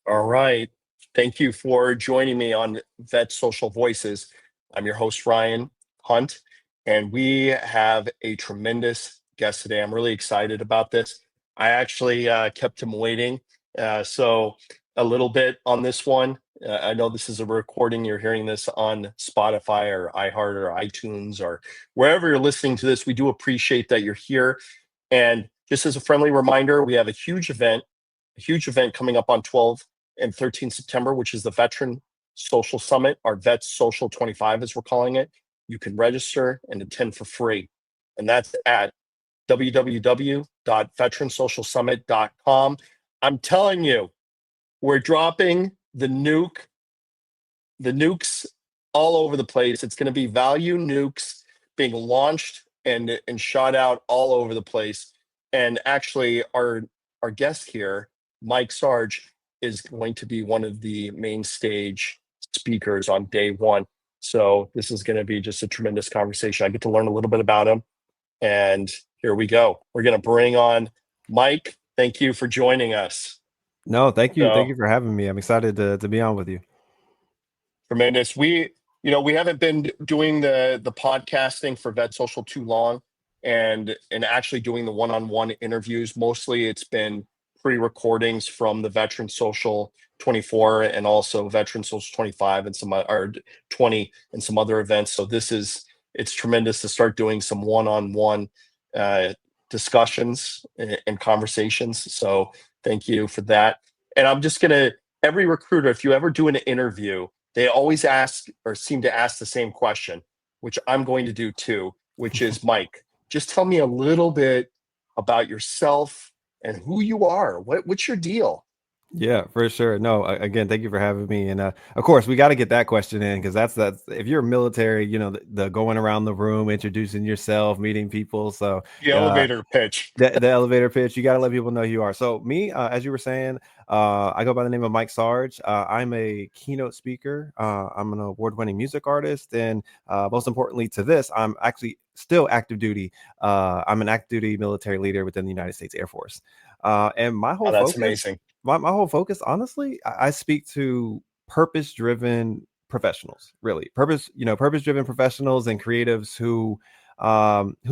All right. Thank you for joining me on VETSOCIAL Voices. I'm your host, Ryan Hunt, and we have a tremendous guest today. I'm really excited about this. I actually kept him waiting. So, a little bit on this one. I know this is a recording. You're hearing this on Spotify or iHeart or iTunes or wherever you're listening to this. We do appreciate that you're here. And just as a friendly reminder, we have a huge event coming up on 12 and 13 September, which is the Veteran Social Summit, our Vets Social 25, as we're calling it. You can register and attend for free. And that's at www.veteransocialsummit.com. I'm telling you, we're dropping the nukes all over the place. It's going to be value nukes being launched and shot out all over the place. And actually, our guest here, Mike Sarge, is going to be one of the main stage speakers on day one. So this is going to be just a tremendous conversation. I get to learn a little bit about him. And here we go. We're going to bring on Mike. Thank you for joining us. No, thank you. Thank So you for having me. I'm excited to be on with you. tremendous. We haven't been doing the podcasting for Vet Social too long, and actually doing the one-on-one interviews. Mostly, it's been pre-recordings from the Veteran Social 24 and also Veteran Social 25 and or 20 and some other events. So it's tremendous to start doing some one-on-one discussions and conversations. So thank you for that. And I'm just gonna every recruiter, if you ever do an interview, they always ask or seem to ask the same question, which I'm going to do too, which is Mike, just tell me a little bit about yourself and who you are. What's your deal? Yeah, for sure. No, again, thank you for having me. And of course, we got to get that question in because that's if you're military, the going around the room, introducing yourself, meeting people. So The uh, elevator pitch. the elevator pitch, you got to let people know who you are. So me, as you were saying, I go by the name of Mike Sarge. I'm a keynote speaker. I'm an award-winning music artist, and most importantly to this, I'm actually still active duty. I'm an active duty military leader within the United States Air Force. And my Oh, whole that's focus, amazing. my whole focus, honestly, I speak to purpose-driven professionals, really purpose-driven professionals and creatives who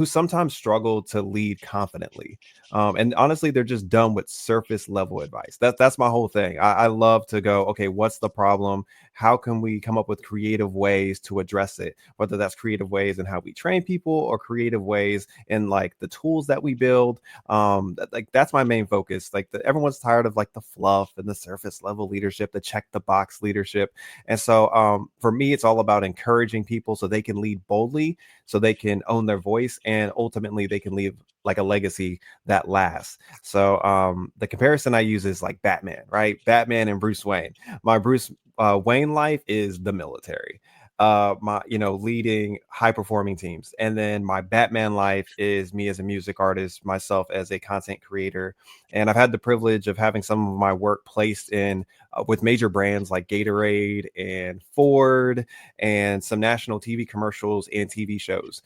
sometimes struggle to lead confidently. And honestly, they're just done with surface level advice. That's my whole thing. I love to go, okay, what's the problem? How can we come up with creative ways to address it? Whether that's creative ways in how we train people or creative ways in like the tools that we build. That's my main focus. Everyone's tired of like the fluff and the surface level leadership, the check the box leadership. And so for me, it's all about encouraging people so they can lead boldly, so they can own their voice, and ultimately they can leave like a legacy that lasts. So the comparison I use is like Batman, right? Batman and Bruce Wayne. My Bruce Wayne life is the military. My leading high performing teams, and then my Batman life is me as a music artist, myself as a content creator. And I've had the privilege of having some of my work placed in with major brands like Gatorade and Ford and some national TV commercials and TV shows.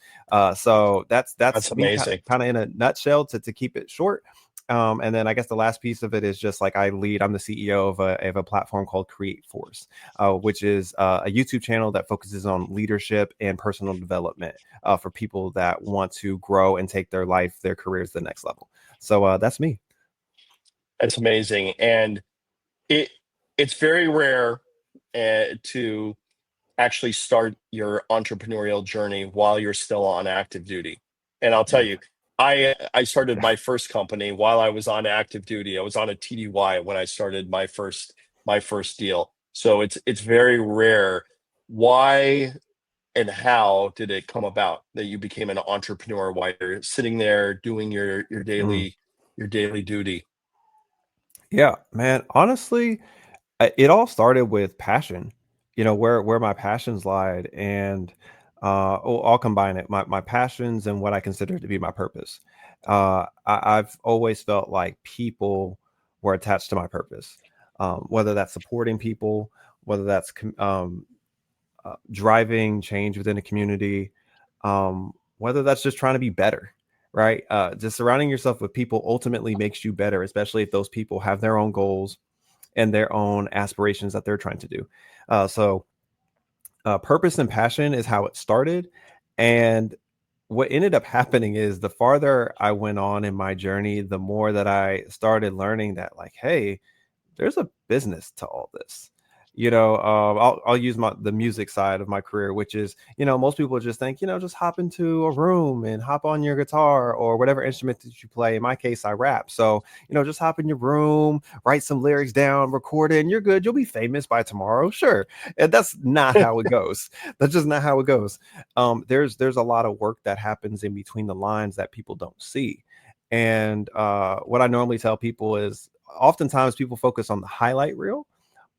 So that's That's me amazing. kind of in a nutshell to keep it short. And then I guess the last piece of it is just like I'm the CEO of a platform called Create Force, which is a YouTube channel that focuses on leadership and personal development for people that want to grow and take their careers to the next level. So that's me. That's amazing. And it it's very rare to actually start your entrepreneurial journey while you're still on active duty. And I'll tell you, I started my first company while I was on active duty. I was on a TDY when I started my first deal. So it's very rare. Why and how did it come about that you became an entrepreneur while you're sitting there doing your Mm. daily duty? Yeah, man. Honestly, it all started with passion. Where my passions lied, and I'll combine it. My passions and what I consider to be my purpose. I've always felt like people were attached to my purpose, whether that's supporting people, whether that's driving change within a community, whether that's just trying to be better, right? Just surrounding yourself with people ultimately makes you better, especially if those people have their own goals and their own aspirations that they're trying to do. Purpose and passion is how it started. And what ended up happening is the farther I went on in my journey, the more that I started learning that, like, hey, there's a business to all this. I'll use the music side of my career, which is, most people just think, just hop into a room and hop on your guitar or whatever instrument that you play. In my case, I rap. So, just hop in your room, write some lyrics down, record it, and you're good. You'll be famous by tomorrow. Sure. And that's not how it goes. That's just not how it goes. There's a lot of work that happens in between the lines that people don't see. And what I normally tell people is, oftentimes people focus on the highlight reel,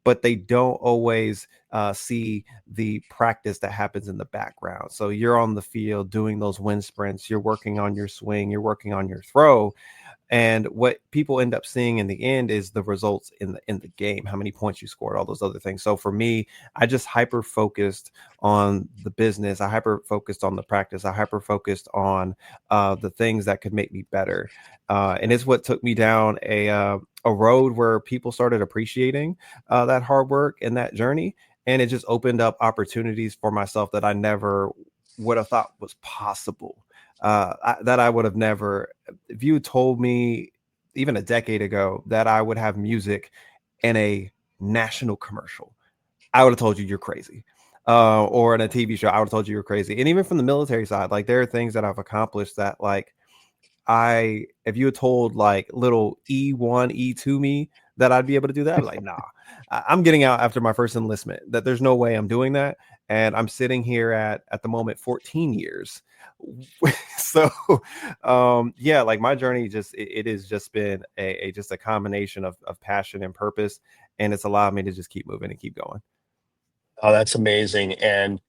but they don't always see the practice that happens in the background. So you're on the field doing those wind sprints, you're working on your swing, you're working on your throw. And what people end up seeing in the end is the results in the game, how many points you scored, all those other things. So for me, I just hyper focused on the business. I hyper focused on the practice. I hyper focused on the things that could make me better. And it's what took me down a road where people started appreciating that hard work and that journey. And it just opened up opportunities for myself that I never would have thought was possible. That I would have never, if you told me even a decade ago that I would have music in a national commercial, I would have told you you're crazy. Or in a TV show, I would have told you you're crazy. And even from the military side, like, there are things that I've accomplished that, like, if you had told like little E1, E2 me that I'd be able to do that, I'd be like, nah, I'm getting out after my first enlistment, that there's no way I'm doing that. And I'm sitting here at the moment 14 years. So yeah, like, my journey it has just been just a combination of passion and purpose, and it's allowed me to just keep moving and keep going. Oh, that's amazing. And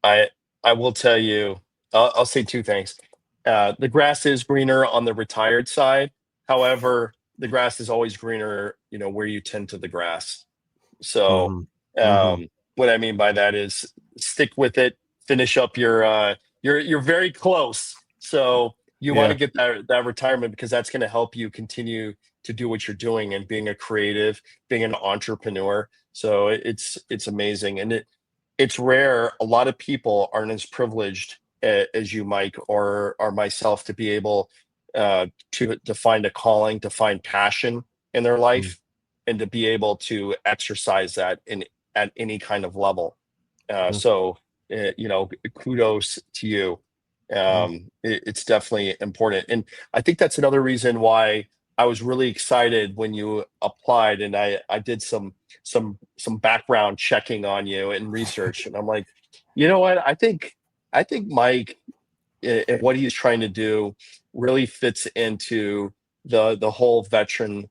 I I will tell you, I'll say two things. The grass is greener on the retired side. However, the grass is always greener, where you tend to the grass. So, Hmm. Hmm. what I mean by that is, stick with it, finish up you're very close. So you want to Yeah. get that retirement, because that's going to help you continue to do what you're doing and being a creative, being an entrepreneur. So it's amazing, and it's rare. A lot of people aren't as privileged as you, Mike, or myself, to be able to find a calling, to find passion in their Mm. life, and to be able to exercise that in at any kind of level. Yeah. So, kudos to you. Yeah. It's definitely important, and I think that's another reason why I was really excited when you applied, and I did some background checking on you and research, and I'm like, you know what? I think Mike, and what he's trying to do, really fits into the whole veteran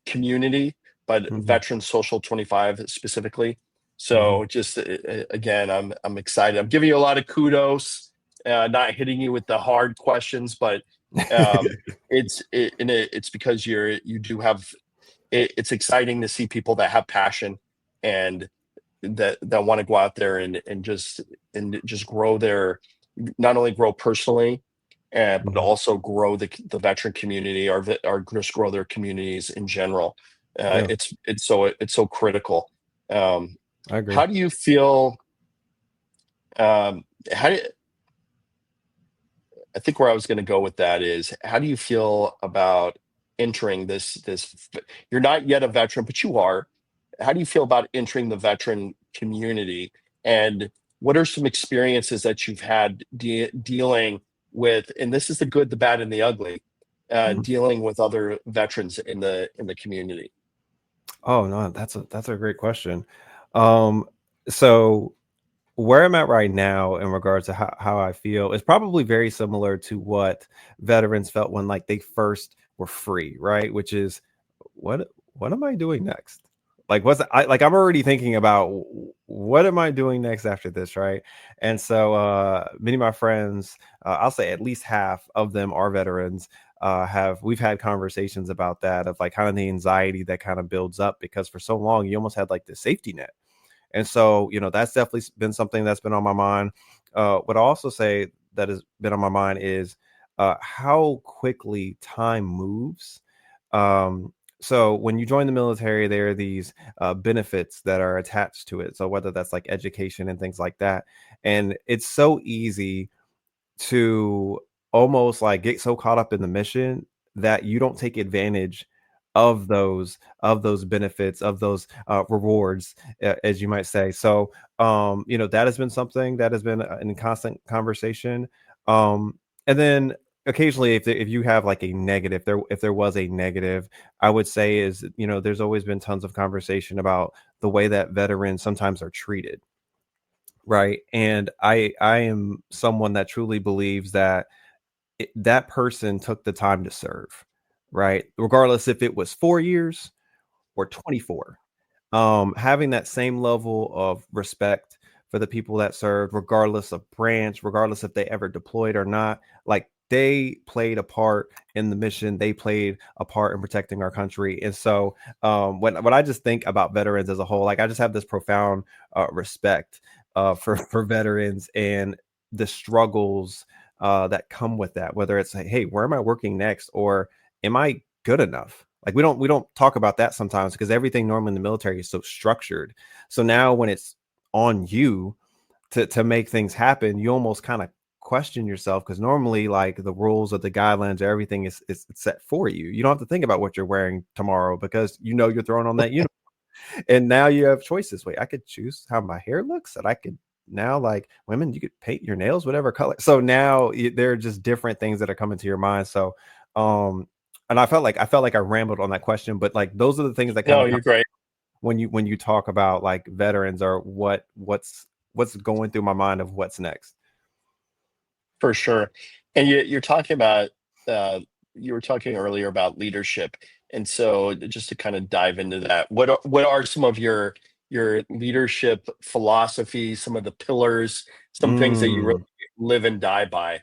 community, but Hmm. veteran social 25 specifically. Hmm. So, just again, I'm excited. I'm giving you a lot of kudos, not hitting you with the hard questions, but um, it's because you do have. It's exciting to see people that have passion, and that want to go out there and just grow their, not only grow personally, but Hmm. also grow the veteran community, or just grow their communities in general. Yeah, It's so critical. Um, I agree. how do you feel? How do I think where I was going to go with that is, how do you feel about entering this? You're not yet a veteran, but you are. How do you feel about entering the veteran community? And what are some experiences that you've had dealing with? And this is the good, the bad, and the ugly. Mhm. Dealing with other veterans in the community. Oh no, that's a great question. Um, so where I'm at right now in regards to how I feel is probably very similar to what veterans felt when, like, they first were free, right? Which is, what am I doing next? Like, I'm already thinking about, what am I doing next after this, right? And so many of my friends, I'll say at least half of them are veterans. We've had conversations about that, of like kind of the anxiety that kind of builds up, because for so long you almost had like the safety net. And so, that's definitely been something that's been on my mind. What I also say that has been on my mind is how quickly time moves. Um, So when you join the military, there are these benefits that are attached to it. So whether that's like education and things like that, and it's so easy to almost like get so caught up in the mission that you don't take advantage of those benefits, of those rewards, as you might say. So that has been something that has been in constant conversation. And then occasionally, if you have like a negative, if there was a negative, I would say is, there's always been tons of conversation about the way that veterans sometimes are treated. Right. And I am someone that truly believes that that person took the time to serve, right? Regardless if it was 4 years or 24. Having that same level of respect for the people that served, regardless of branch, regardless if they ever deployed or not, like they played a part in the mission, they played a part in protecting our country. And so when I just think about veterans as a whole, like I just have this profound respect for veterans and the struggles that come with that, whether it's like, hey, where am I working next, or am I good enough? Like we don't talk about that sometimes because everything normally in the military is so structured. So now when it's on you to make things happen, you almost kind of question yourself, because normally like the rules or the guidelines or everything is set for you. You don't have to think about what you're wearing tomorrow because you're throwing on that uniform. And now you have choices. Wait, I could choose how my hair looks, and I could now, like women, you could paint your nails whatever color. So now there are just different things that are coming to your mind. So um and I felt like I rambled on that question, but like those are the things that kind No, of come you're great. when you talk about like veterans, or what's going through my mind of what's next. For sure. And you're talking about, uh, you were talking earlier about leadership. And so just to kind of dive into that, what are some of your leadership philosophies, some of the pillars, some things that you really Mm, live and die by?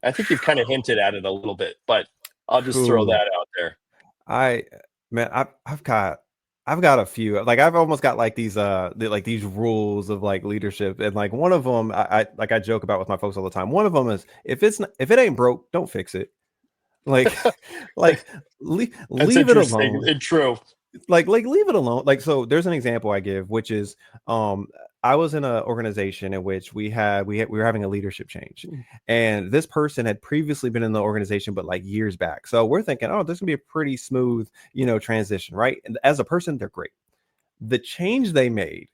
I think you've kind of hinted at it a little bit, but I'll just throw whew. that out there. I man, I've got a few. Like I've almost got like these like these rules of like leadership, and like one of them I joke about with my folks all the time. One of them is if it ain't broke, don't fix it. Like like That's leave it interesting alone. and true. Like leave it alone. Like, so there's an example I give, which is um I was in an organization in which we were having a leadership change, and this person had previously been in the organization but like years back. So we're thinking, oh, this can be a pretty smooth transition, right? And as a person, they're great. The change they made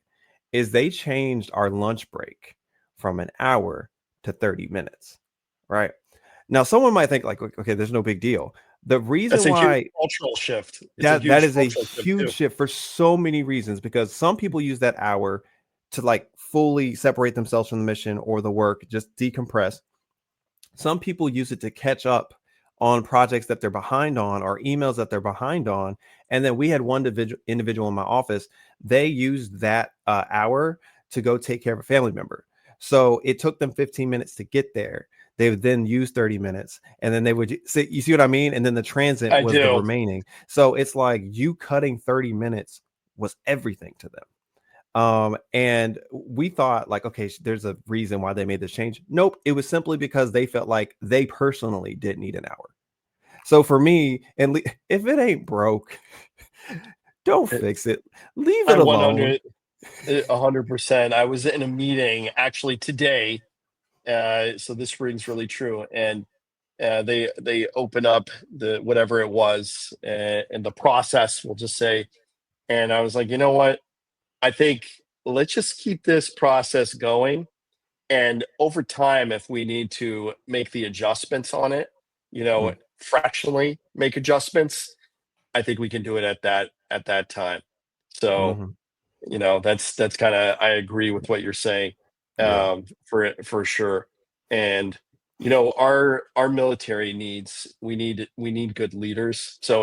is they changed our lunch break from an hour to 30 minutes, right? Now someone might think like, okay, there's no big deal. The That's reason a huge why cultural shift. It's a that huge is a cultural shift huge too. shift for so many reasons, because some people use that hour to like fully separate themselves from the mission or the work, just decompress. Some people use it to catch up on projects that they're behind on, or emails that they're behind on. And then we had one individual in my office, they used that hour to go take care of a family member. So it took them 15 minutes to get there. They would then use 30 minutes, and then they would see, you see what I mean? And then the transit I was the do. remaining. So it's like you cutting 30 minutes was everything to them. And we thought like, okay, there's a reason why they made this change. Nope, it was simply because they felt like they personally did need an hour. So for me, if it ain't broke, don't fix it. Leave I it alone. 100%. I was in a meeting actually today, so this rings really true. And they open up the whatever it was, and the process, we'll just say. And I was like, you know what? I think let's just keep this process going. And over time, if we need to make the adjustments on it, Mm, fractionally make adjustments, I think we can do it at that time. So mhm. that's kind of, I agree with what you're saying, Yeah. for sure. And our military needs, we need good leaders. So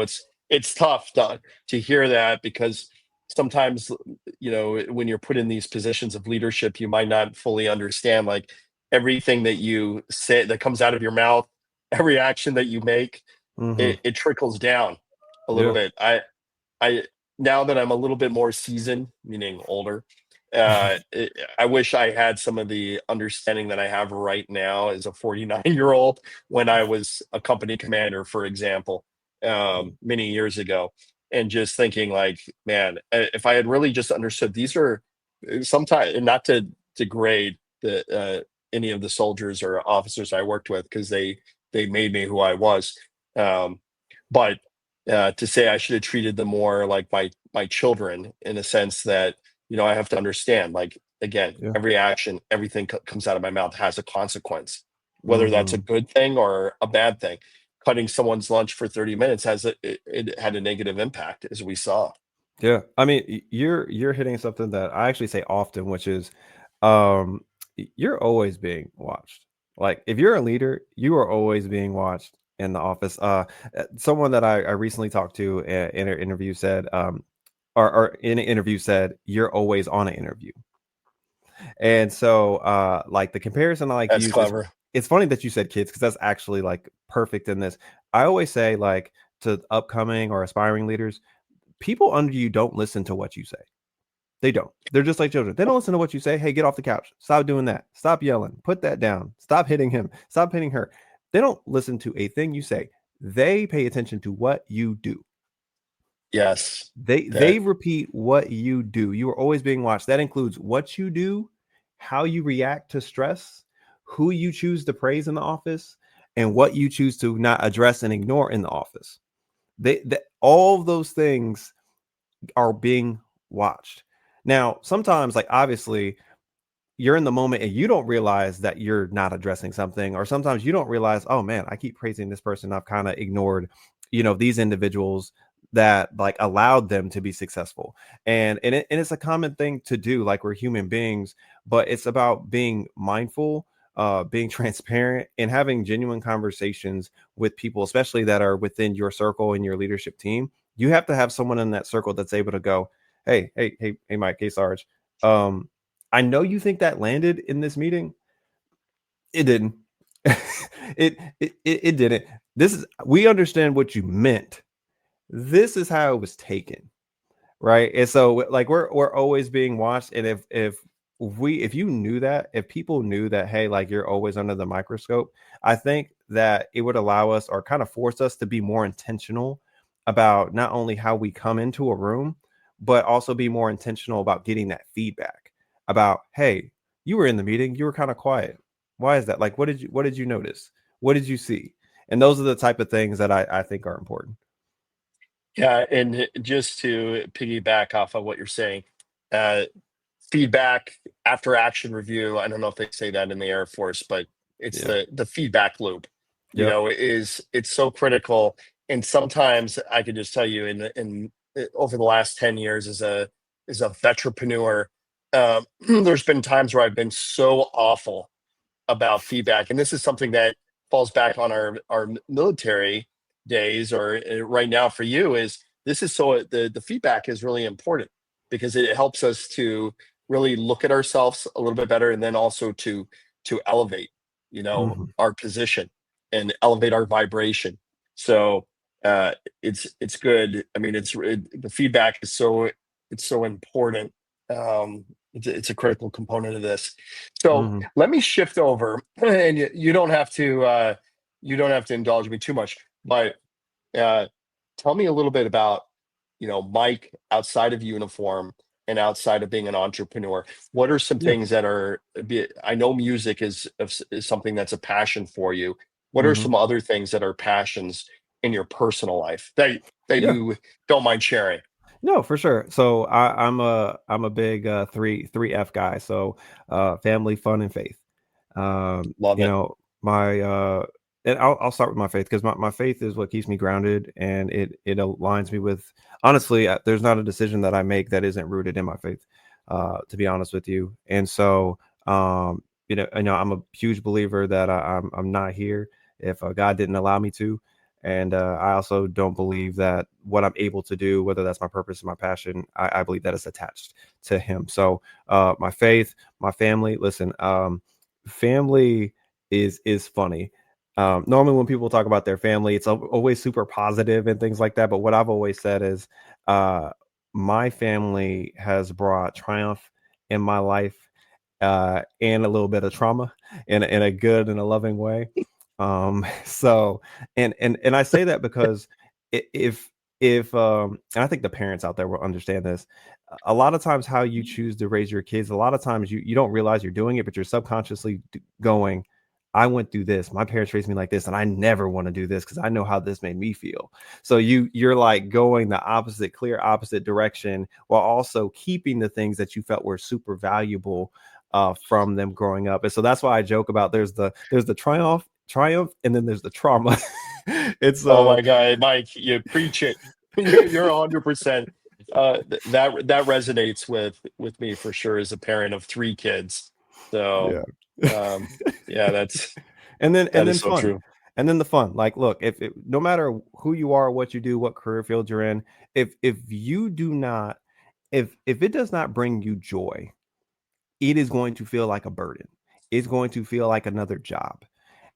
it's tough to hear that, because sometimes, when you're put in these positions of leadership, you might not fully understand like everything that you say that comes out of your mouth, every action that you make, Hmm. it trickles down a little Yeah. bit. I Now that I'm a little bit more seasoned, meaning older, I wish I had some of the understanding that I have right now as a 49-year-old when I was a company commander, for example, many years ago. and just thinking like, man, if I had really just understood these are sometimes, not to degrade any of the soldiers or officers I worked with, because they made me who I was. Um, but to say I should have treated them more like my children, in a sense that, I have to understand, like, again, Yeah. every action, everything comes out of my mouth has a consequence, whether that's a Hmm. good thing or a bad thing. Cutting someone's lunch for 30 minutes it had a negative impact, as we saw. Yeah. I mean, you're hitting something that I actually say often, which is, um, you're always being watched. Like if you're a leader, you are always being watched in the office. Someone that I recently talked to in an interview said, or in an interview said, you're always on an interview. And so, like the comparison I like to That's use is, clever. it's funny that you said kids because that's actually like perfect in this. I always say like to upcoming or aspiring leaders, people under you don't listen to what you say. They don't. They're just like children. They don't listen to what you say. Hey, get off the couch. Stop doing that. Stop yelling. Put that down. Stop hitting him. Stop hitting her. They don't listen to a thing you say. They pay attention to what you do. Yes. They That repeat what you do. You are always being watched. That includes what you do, how you react to stress, who you choose to praise in the office, and what you choose to not address and ignore in the office. They all of those things are being watched. Now, sometimes, like obviously, you're in the moment and you don't realize that you're not addressing something, or sometimes you don't realize, oh man, I keep praising this person, I've kind of ignored, these individuals that like allowed them to be successful. And it's a common thing to do, like we're human beings, but it's about being mindful, being transparent, and having genuine conversations with people, especially that are within your circle and your leadership team. You have to have someone in that circle that's able to go, hey, Mike, hey, Sarge, um I know you think that landed in this meeting. It didn't. It didn't. We understand what you meant. This is how it was taken, right? And so like we're always being watched. And if you knew that, if people knew that, hey, like you're always under the microscope, I think that it would allow us, or kind of force us, to be more intentional about not only how we come into a room, but also be more intentional about getting that feedback about, hey, you were in the meeting, you were kind of quiet. Why is that? Like, what did you notice? What did you see? And those are the type of things that I think are important. Yeah, and just to piggyback off of what you're saying, uh, feedback after action review. I don't know if they say that in the Air Force, but it's Yeah. the feedback loop. Yep. It's so critical. And sometimes I could just tell you, in over the last 10 years as a veteranpreneur, there's been times where I've been so awful about feedback, and this is something that falls back on our military days, or right now for you, is this is so the feedback is really important, because it helps us to really look at ourselves a little bit better, and then also to elevate, Mhm. our position, and elevate our vibration. So uh it's good. I mean, the feedback is so important. It's a critical component of this. So Mhm. let me shift over, and you don't have to indulge me too much, but uh, tell me a little bit about, Mike, outside of uniform and outside of being an entrepreneur. What are some Yeah. things that I know music is something that's a passion for you. What are Mhm. some other things that are passions in your personal life that Yeah. you don't mind sharing? No, for sure. So I'm a big three F guy. So family, fun, and faith. Love it. My and I'll start with my faith, because my faith is what keeps me grounded, and it aligns me with, honestly, there's not a decision that I make that isn't rooted in my faith, to be honest with you. And so I'm a huge believer that I'm not here if God didn't allow me to. And I also don't believe that what I'm able to do, whether that's my purpose or my passion, I believe that is attached to Him. So my faith, my family. Listen, family is funny. Normally, when people talk about their family, it's always super positive and things like that. But what I've always said is, uh, my family has brought triumph in my life, and a little bit of trauma in a good and a loving way. So, and I say that because if if and I think the parents out there will understand this, a lot of times how you choose to raise your kids, a lot of times you don't realize you're doing it, but you're subconsciously going, I went through this, my parents raised me like this, and I never want to do this because I know how this made me feel. So you're like going the opposite, clear opposite direction, while also keeping the things that you felt were super valuable from them growing up. And so that's why I joke about there's the triumph, and then there's the trauma. It's Oh my God, Mike, you preach it. You're 100%. That resonates with me for sure as a parent of three kids. So, yeah. um, yeah, And that then is so fun. true. And then the fun. Like, look, if no matter who you are, what you do, what career field you're in, if you do not, if it does not bring you joy, it is going to feel like a burden. It's going to feel like another job.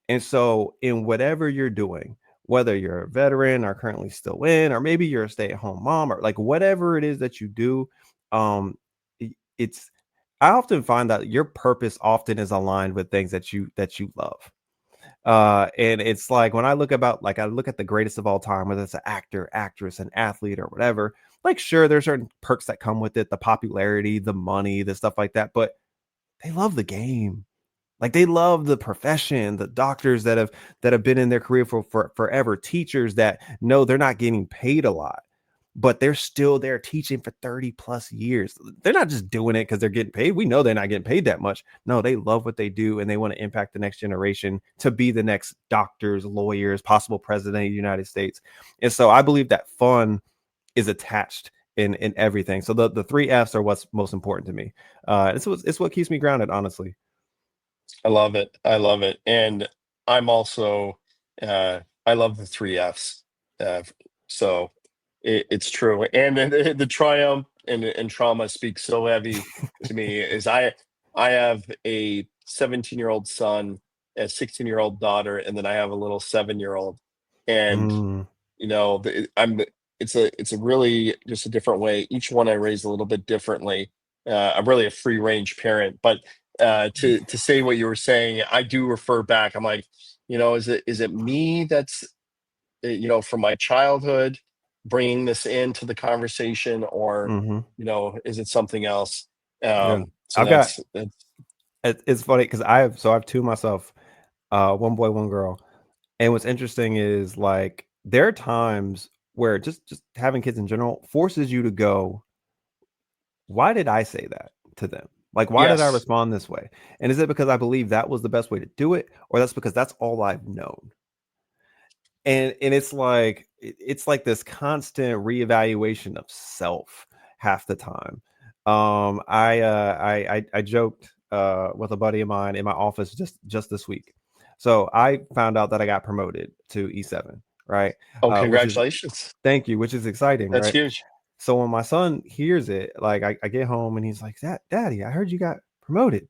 And so, in whatever you're doing, whether you're a veteran or currently still in, or maybe you're a stay-at-home mom, or like whatever it is that you do, um, it's I often find that your purpose often is aligned with things that you love. And it's like when I look at the greatest of all time, whether it's an actor, actress, an athlete, or whatever. Like, sure, there's certain perks that come with it, the popularity, the money, the stuff like that, but they love the game. Like, they love the profession, the doctors that have been in their career for forever, teachers that know they're not getting paid a lot, but they're still there teaching for 30 plus years. They're not just doing it because they're getting paid. We know they're not getting paid that much. No, they love what they do and they want to impact the next generation to be the next doctors, lawyers, possible president of the United States. And so I believe that fun is attached in everything. So the three F's are what's most important to me. It's what keeps me grounded, honestly. I love it. I love it. And I'm also, I love the three F's. Uh, so it's true. And then the triumph and trauma speaks so heavy to me is I have a 17-year-old son, a 16-year-old daughter, and then I have a little 7-year-old. And Mm, it's a really just a different way. Each one I raise a little bit differently. I'm really a free range parent, but to say what you were saying, I do refer back. I'm like, is it me that's from my childhood bringing this into the conversation, or hmm is it something else? Yeah, So I've got. that's It's funny because I have two myself, one boy, one girl. And what's interesting is like there are times where just having kids in general forces you to go, why did I say that to them? Like, why did I yes, respond this way? And is it because I believe that was the best way to do it, or that's because that's all I've known? And it's like this constant reevaluation of self half the time. I joked with a buddy of mine in my office just this week. So I found out that I got promoted to E7, right? oh, Which is congratulations, Thank you, which is exciting, that's right? huge. So when my son hears it, like I get home and he's like, Daddy, I heard you got promoted,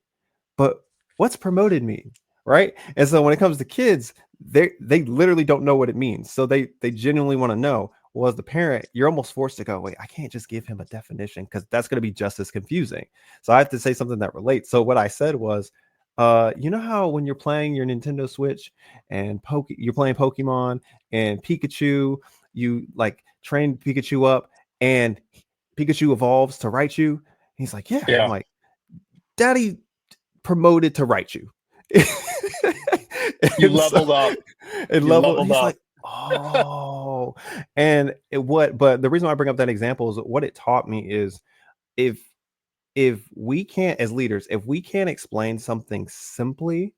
but what's promoted mean, right? And so when it comes to kids, they literally don't know what it means, so they genuinely want to know. Well, as the parent, you're almost forced to go, wait, I can't just give him a definition because that's going to be just as confusing. So I have to say something that relates. So what I said was, you know how when you're playing your Nintendo Switch and you're playing Pokemon and Pikachu, you like train Pikachu up and Pikachu evolves to Raichu. He's like, yeah. I'm Yeah, like, Daddy promoted to Raichu. you and so leveled up. and You level, leveled he's up. like, oh, but the reason why I bring up that example is what it taught me is if we can't, as leaders, if we can't explain something simply,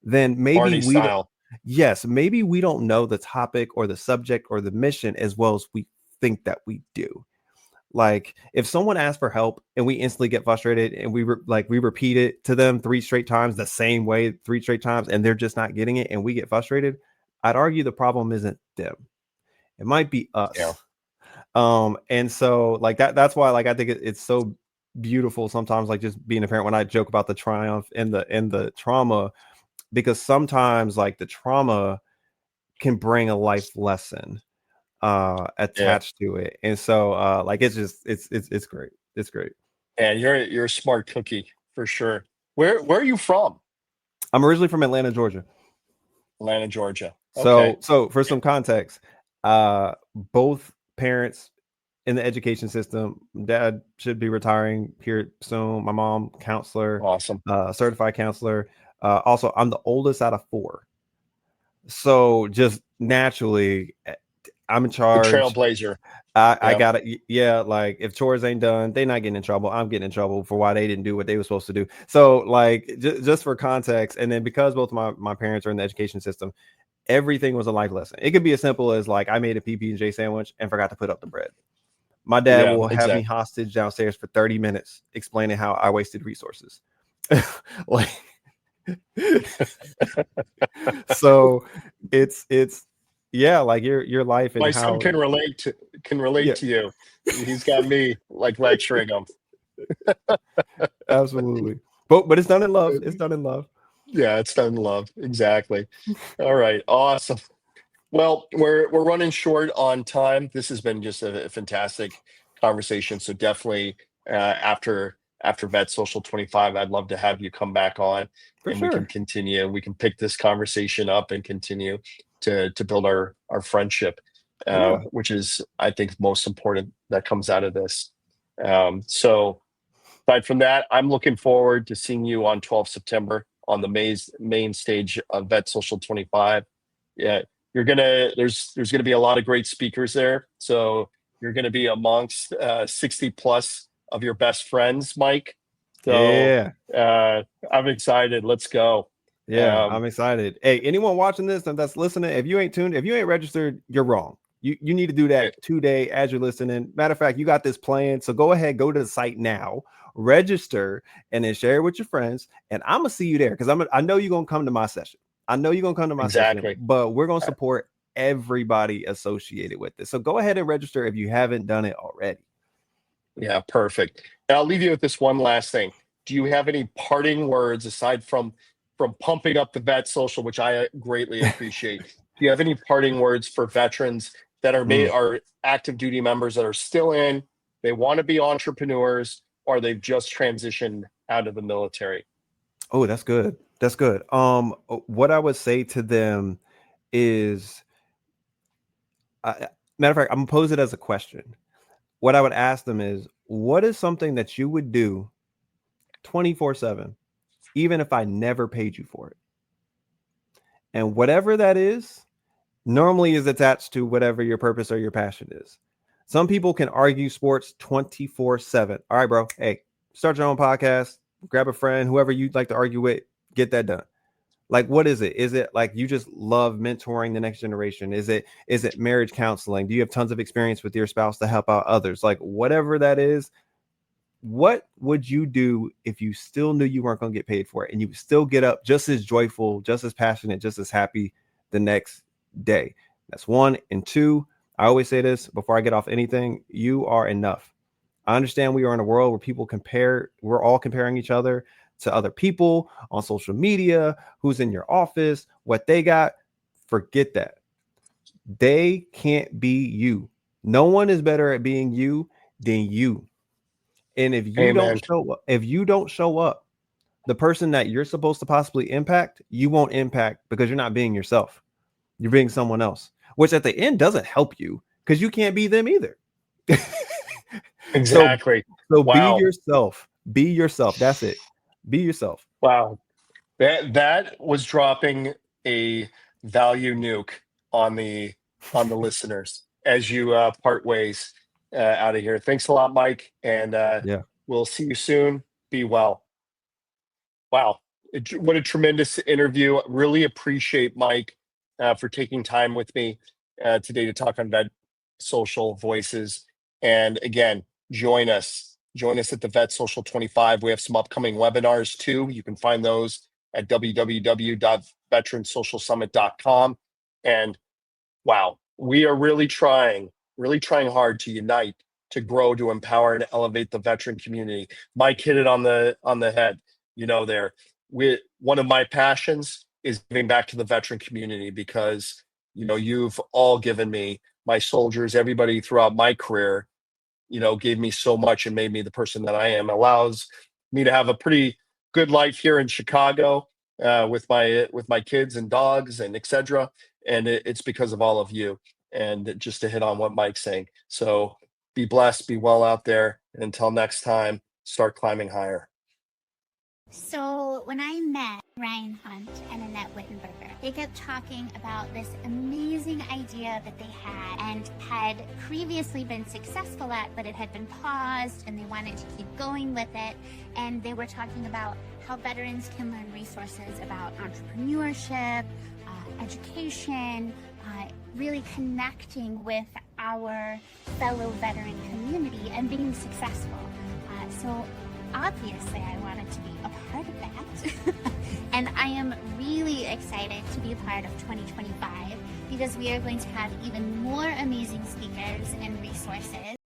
then maybe Barney we don't, style. yes, maybe we don't know the topic or the subject or the mission as well as we think that we do. Like if someone asks for help and we instantly get frustrated and we repeat it to them three straight times the same way three straight times and they're just not getting it and we get frustrated, I'd argue the problem isn't them. It might be Yeah. us. And so like that's why like I think it's so beautiful sometimes, like just being a parent, when I joke about the triumph and the trauma, because sometimes like the trauma can bring a life lesson Yeah. attached to it. And so like it's just it's great. It's great. And you're a smart cookie for sure. Where are you from? I'm originally from Atlanta, Georgia. Atlanta, Georgia. Okay. So for some context, both parents in the education system. Dad should be retiring here soon. My mom, counselor, Awesome. certified counselor. Also, I'm the oldest out of 4. So just naturally, I'm in The charge. trailblazer. I Yeah. got it. Yeah, like if chores ain't done, they not getting in trouble. I'm getting in trouble for why they didn't do what they were supposed to do. So like just for context, and then because both my parents are in the education system, everything was a life lesson. It could be as simple as like I made a PB&J sandwich and forgot to put up the bread. My dad Yeah, will have me exactly. hostage downstairs for 30 minutes explaining how I wasted resources. Like so it's yeah, like your life and My son how can relate yeah, to you. He's got me like lecturing him. absolutely. But it's done in love. It's done in love. Yeah, it's done in love. Exactly. All right. Awesome. Well, we're running short on time. This has been just a fantastic conversation. So definitely after Vet Social 25, I'd love to have you come back on For and we can sure. continue. We can pick this conversation up and continue to build our friendship, Yeah. which is I think most important that comes out of this. So aside from that, I'm looking forward to seeing you on 12 September on the main stage of Vet Social 25. Yeah, there's gonna be a lot of great speakers there. So you're gonna be amongst 60 plus of your best friends, Mike. So Yeah. uh, I'm excited. Let's go. Yeah, Um, I'm excited. Hey, anyone watching this and that's listening, if you ain't tuned, if you ain't registered, you're wrong. You need to do eh, that today as you're listening. Matter of fact, you got this plan. So go ahead, go to the site now, register, and then share it with your friends. And I'm gonna see you there because I know you're gonna come to my session. I know you're gonna come to my session, exactly. but we're gonna Uh, support everybody associated with this. So go ahead and register if you haven't done it already. Yeah, perfect. And I'll leave you with this one last thing. Do you have any parting words aside from pumping up the vet social, which I greatly appreciate? Do you have any parting words for veterans that Mm. are active duty members that are still in, they want to be entrepreneurs, or they've just transitioned out of the military? Oh, that's good. That's good. What I would say to them is, matter of fact, I'm gonna pose it as a question. What I would ask them is, what is something that you would do 24/7, even if I never paid you for it? And whatever that is, normally is attached to whatever your purpose or your passion is. Some people can argue sports 24/7. All right, bro. Hey, start your own podcast, grab a friend, whoever you'd like to argue with, get that done. Like, what is it? Is it like you just love mentoring the next generation? Is it marriage counseling? Do you have tons of experience with your spouse to help out others? Like, whatever that is, what would you do if you still knew you weren't going to get paid for it and you would still get up just as joyful, just as passionate, just as happy the next day? That's one. And two, I always say this before I get off anything: you are enough. I understand we are in a world where people compare, we're all comparing each other to other people on social media, who's in your office, what they got. Forget that. They can't be you. No one is better at being you than you. And Amen. if you don't show up, the person that you're supposed to possibly impact, you won't impact because you're not being yourself. You're being someone else, which at the end doesn't help you because you can't be them either. so Exactly. so be Wow. yourself. Be yourself. That's it. Be yourself. Wow. That was dropping a value nuke on the listeners as you part ways out of here. Thanks a lot, Mike, and Yeah. we'll see you soon. Be well. Wow, what a tremendous interview! Really appreciate Mike for taking time with me today to talk on Vet Social Voices. And again, join us. Join us at the Vet Social 25. We have some upcoming webinars too. You can find those at www.veteransocialsummit.com. And wow, we are really trying hard to unite, to grow, to empower, and elevate the veteran community. Mike hit it on the head. There, one of my passions is giving back to the veteran community because you've all given me, my soldiers, everybody throughout my career, gave me so much and made me the person that I am. Allows me to have a pretty good life here in Chicago with my kids and dogs and etc. And it's because of all of you. and just to hit on what Mike's saying. So be blessed, be well out there. And until next time, start climbing higher. So when I met Ryan Hunt and Annette Wittenberger, they kept talking about this amazing idea that they and had previously been successful at, but it had been paused and they wanted to keep going with it. And they were talking about how veterans can learn resources about entrepreneurship, education, really connecting with our fellow veteran community and being successful. So obviously I wanted to be a part of that. And I am really excited to be a part of 2025 because we are going to have even more amazing speakers and resources.